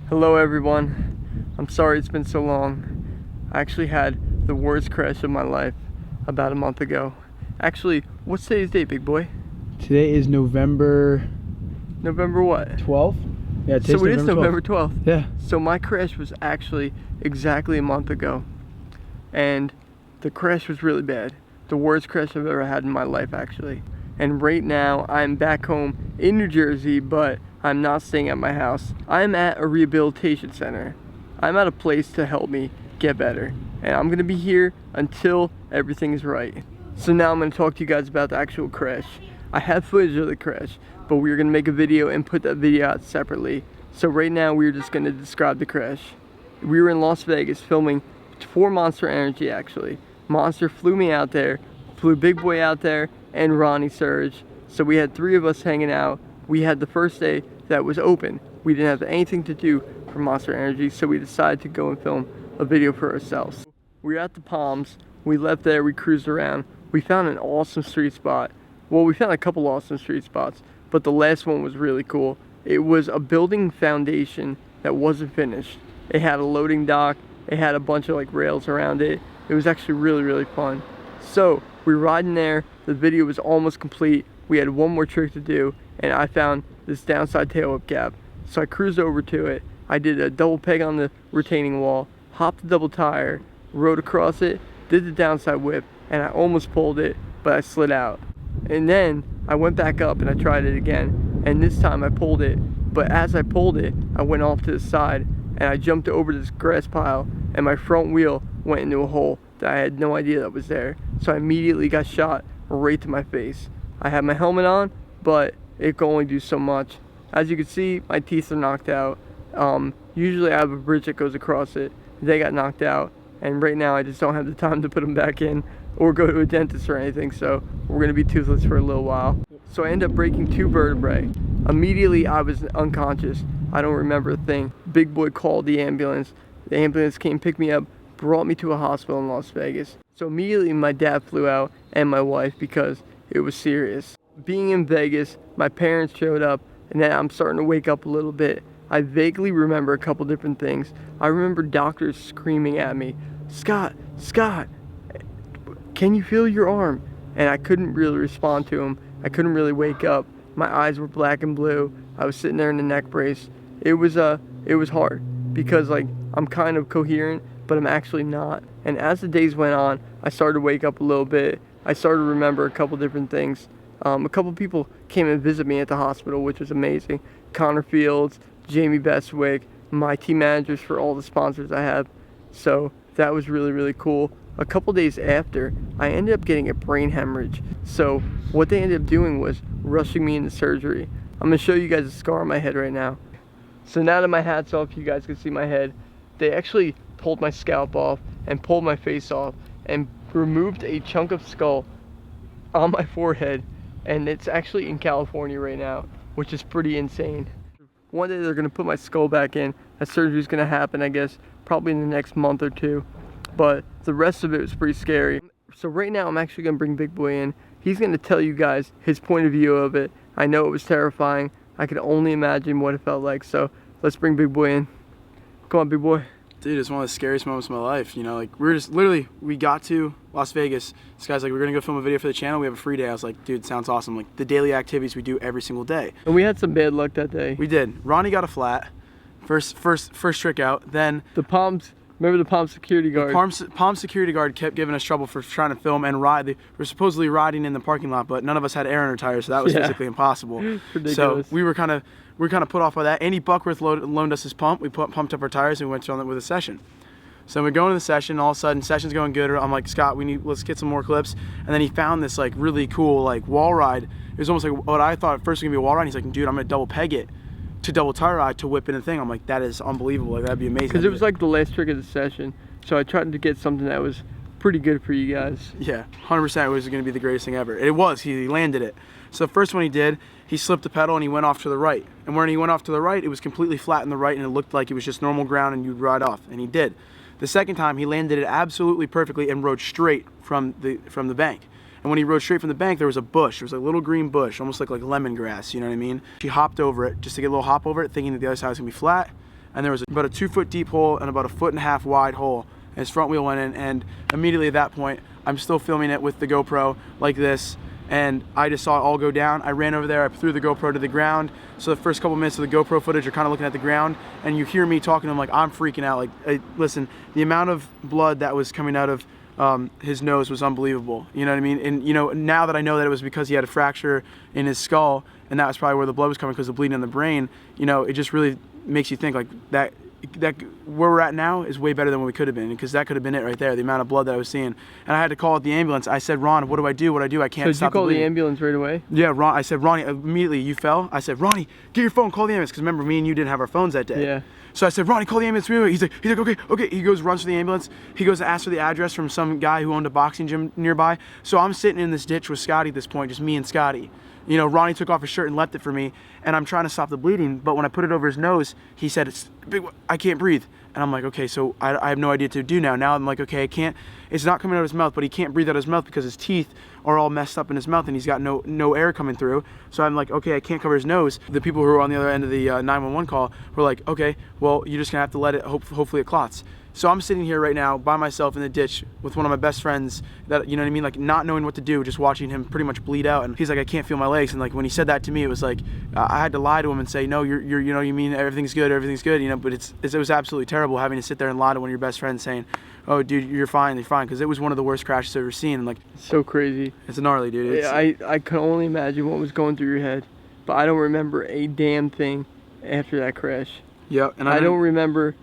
Hello everyone. I'm sorry it's been so long. I actually had the worst crash of my life about a month ago. Actually, what's today's date, big boy? Today is November what? 12th? Yeah, so it is November 12th. Yeah. So my crash was actually exactly a month ago. And the crash was really bad. The worst crash I've ever had in my life, actually. And right now, I'm back home in New Jersey, but I'm not staying at my house. I'm at a rehabilitation center. I'm at a place to help me get better. And I'm gonna be here until everything is right. So now I'm gonna talk to you guys about the actual crash. I have footage of the crash, but we're gonna make a video and put that video out separately. So right now, we're just gonna describe the crash. We were in Las Vegas filming for Monster Energy, actually. Monster flew me out there, flew Big Boy out there, and Ronnie Surge. So we had 3 of us hanging out. We had the first day that was open. We didn't have anything to do for Monster Energy, so we decided to go and film a video for ourselves. We were at the Palms. We left there, we cruised around. We found an awesome street spot. Well, we found a couple awesome street spots, but the last one was really cool. It was a building foundation that wasn't finished. It had a loading dock. It had a bunch of like rails around it. It was actually really, really fun. So we were riding there. The video was almost complete. We had one more trick to do, and I found this downside tail whip gap. So I cruised over to it. I did a double peg on the retaining wall, hopped the double tire, rode across it, did the downside whip, and I almost pulled it, but I slid out. And then I went back up and I tried it again, and this time I pulled it. But as I pulled it, I went off to the side and I jumped over this grass pile, and my front wheel went into a hole that I had no idea that was there. So I immediately got shot right to my face. I had my helmet on, but it could only do so much. As you can see, my teeth are knocked out. Usually I have a bridge that goes across it. They got knocked out, and right now I just don't have the time to put them back in or go to a dentist or anything, so we're gonna be toothless for a little while. So I ended up breaking 2 vertebrae. Immediately I was unconscious. I don't remember a thing. Big Boy called the ambulance. The ambulance came, picked me up, brought me to a hospital in Las Vegas. So immediately my dad flew out and my wife because it was serious. Being in Vegas, my parents showed up, and then I'm starting to wake up a little bit. I vaguely remember a couple different things. I remember doctors screaming at me, Scott, can you feel your arm? And I couldn't really respond to them. I couldn't really wake up. My eyes were black and blue. I was sitting there in a neck brace. It was hard because like I'm kind of coherent, but I'm actually not. And as the days went on, I started to wake up a little bit. I started to remember a couple different things. A couple people came and visit me at the hospital, which was amazing. Connor Fields, Jamie Bestwick, my team managers for all the sponsors I have. So that was really, really cool. A couple days after, I ended up getting a brain hemorrhage. So what they ended up doing was rushing me into surgery. I'm gonna show you guys a scar on my head right now. So now that my hat's off, you guys can see my head. They actually pulled my scalp off and pulled my face off and removed a chunk of skull on my forehead, and it's actually in California right now, which is pretty insane. One day they're gonna put my skull back in. That surgery's gonna happen, I guess, probably in the next month or 2. But the rest of it was pretty scary. So right now I'm actually gonna bring Big Boy in. He's gonna tell you guys his point of view of it. I know it was terrifying. I could only imagine what it felt like. So let's bring Big Boy in. Come on, Big Boy. Dude, it's one of the scariest moments of my life. You know, like we got to Las Vegas. This guy's like, we're gonna go film a video for the channel. We have a free day. I was like, dude, sounds awesome. Like the daily activities we do every single day. And we had some bad luck that day. We did. Ronnie got a flat. First trick out. Then the Palms. Remember the Palm security guard? The Palm security guard kept giving us trouble for trying to film and ride. They were supposedly riding in the parking lot, but none of us had air in our tires, so that was physically impossible. Ridiculous. So we were kind of put off by that. Andy Buckworth loaned us his pump. We pumped up our tires and we went on it with a session. So we're going to the session. All of a sudden, session's going good. I'm like, Scott, let's get some more clips. And then he found this like really cool like wall ride. It was almost like what I thought at first was gonna be a wall ride. And he's like, dude, I'm gonna double peg it to double tire ride to whip in a thing. I'm like, that is unbelievable. Like that'd be amazing. Because it was like the last trick of the session. So I tried to get something that was pretty good for you guys. Yeah, 100% it was going to be the greatest thing ever. It was. He landed it. So the first one he did, he slipped the pedal and he went off to the right. And when he went off to the right, it was completely flat in the right and it looked like it was just normal ground and you'd ride off. And he did. The second time, he landed it absolutely perfectly and rode straight from the bank. And when he rode straight from the bank, there was a bush. There was a little green bush, almost like lemongrass, you know what I mean? She hopped over it, just to get a little hop over it, thinking that the other side was going to be flat. and there was about a 2-foot deep hole and about a 1.5 foot wide hole, and his front wheel went in, and immediately at that point, I'm still filming it with the GoPro like this, and I just saw it all go down. I ran over there, I threw the GoPro to the ground, so the first couple minutes of the GoPro footage are kind of looking at the ground, and you hear me talking to him like I'm freaking out. Like, listen, the amount of blood that was coming out of his nose was unbelievable, you know what I mean? And you know, now that I know that it was because he had a fracture in his skull, and that was probably where the blood was coming because of bleeding in the brain, you know, it just really makes you think like that where we're at now is way better than what we could have been, because that could have been it right there, the amount of blood that I was seeing. And I had to call the ambulance. I said, Ron, what do I do? What do I do? I can't stop the bleeding. So did you call the ambulance right away? Yeah, Ron. I said, Ronnie, immediately, you fell? I said, Ronnie, get your phone, call the ambulance, because remember, me and you didn't have our phones that day. Yeah. So I said, Ronnie, call the ambulance. He's like, okay. He goes, runs to the ambulance. He goes to ask for the address from some guy who owned a boxing gym nearby. So I'm sitting in this ditch with Scotty at this point, just me and Scotty. You know, Ronnie took off his shirt and left it for me, and I'm trying to stop the bleeding, but when I put it over his nose, he said, I can't breathe. And I'm like, okay, so I have no idea what to do now. Now I'm like, okay, it's not coming out of his mouth, but he can't breathe out of his mouth because his teeth are all messed up in his mouth and he's got no air coming through. So I'm like, okay, I can't cover his nose. The people who were on the other end of the 911 call were like, okay, well, you're just gonna have to let it, hopefully it clots. So I'm sitting here right now by myself in the ditch with one of my best friends that, you know what I mean, like not knowing what to do, just watching him pretty much bleed out. And he's like, I can't feel my legs. And like when he said that to me, it was like, I had to lie to him and say, no, you know, you mean everything's good, you know, but it was absolutely terrible having to sit there and lie to one of your best friends saying, oh dude, you're fine, because it was one of the worst crashes I've ever seen. And like, it's so crazy. It's gnarly, dude. I can only imagine what was going through your head, but I don't remember a damn thing after that crash. Yeah, and I don't remember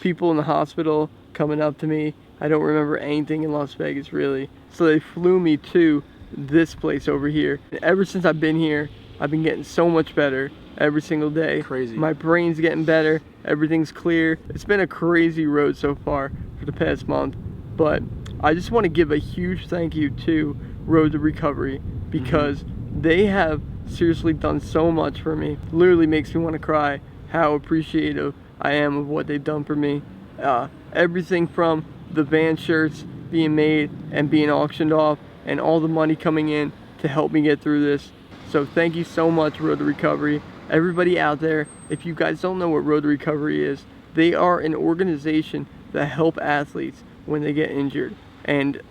people in the hospital coming up to me. I don't remember anything in Las Vegas, really. So they flew me to this place over here. And ever since I've been here, I've been getting so much better every single day. Crazy. My brain's getting better. Everything's clear. It's been a crazy road so far for the past month. But I just want to give a huge thank you to Road to Recovery, because they have seriously done so much for me. Literally makes me want to cry how appreciative I am of what they've done for me. Everything from the van shirts being made and being auctioned off, and all the money coming in to help me get through this. So thank you so much, Road to Recovery. Everybody out there, if you guys don't know what Road to Recovery is, they are an organization that help athletes when they get injured. And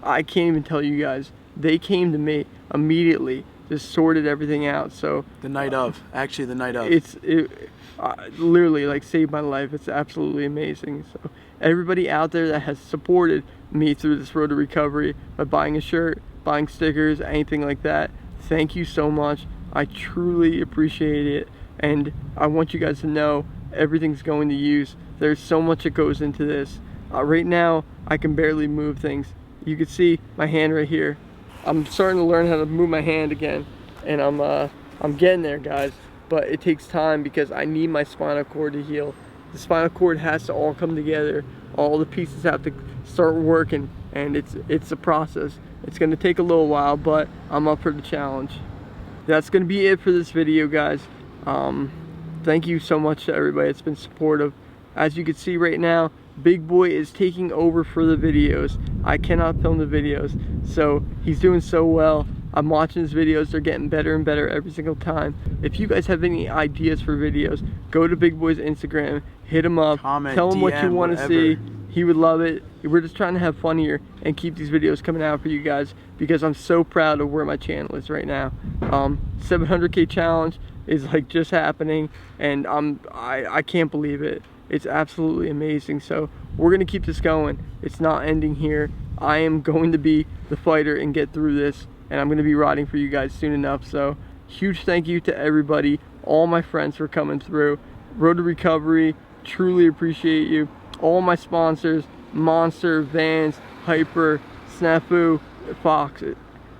I can't even tell you guys, they came to me immediately, just sorted everything out. So the night of, it literally like saved my life. It's absolutely amazing. So everybody out there that has supported me through this Road to Recovery by buying a shirt, buying stickers, anything like that, thank you so much. I truly appreciate it, and I want you guys to know everything's going to use. There's so much that goes into this. Right now I can barely move things. You can see my hand right here. I'm starting to learn how to move my hand again, and I'm getting there, guys. But it takes time because I need my spinal cord to heal. The spinal cord has to all come together. All the pieces have to start working, and it's a process. It's gonna take a little while, but I'm up for the challenge. That's gonna be it for this video, guys. Thank you so much to everybody that's been supportive. As you can see right now, Big Boy is taking over for the videos. I cannot film the videos, so he's doing so well. I'm watching his videos, they're getting better and better every single time. If you guys have any ideas for videos, go to Big Boy's Instagram, hit him up, comment, tell him DM, what you want to see. whatever. He would love it. We're just trying to have fun here and keep these videos coming out for you guys, because I'm so proud of where my channel is right now. 700K challenge is like just happening, and I can't believe it. It's absolutely amazing. So we're gonna keep this going. It's not ending here. I am going to be the fighter and get through this, and I'm gonna be riding for you guys soon enough. So huge thank you to everybody, all my friends for coming through. Road to Recovery, truly appreciate you. All my sponsors, Monster, Vans, Hyper, Snafu, Fox.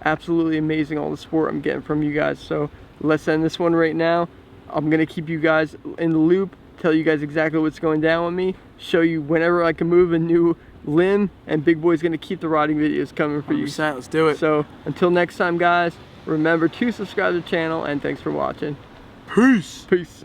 Absolutely amazing all the support I'm getting from you guys. So let's end this one right now. I'm gonna keep you guys in the loop, tell you guys exactly what's going down with me, show you whenever I can move a new limb, and Big Boy's gonna keep the riding videos coming for you. 100%, let's do it. So until next time, guys, remember to subscribe to the channel, and thanks for watching. Peace. Peace.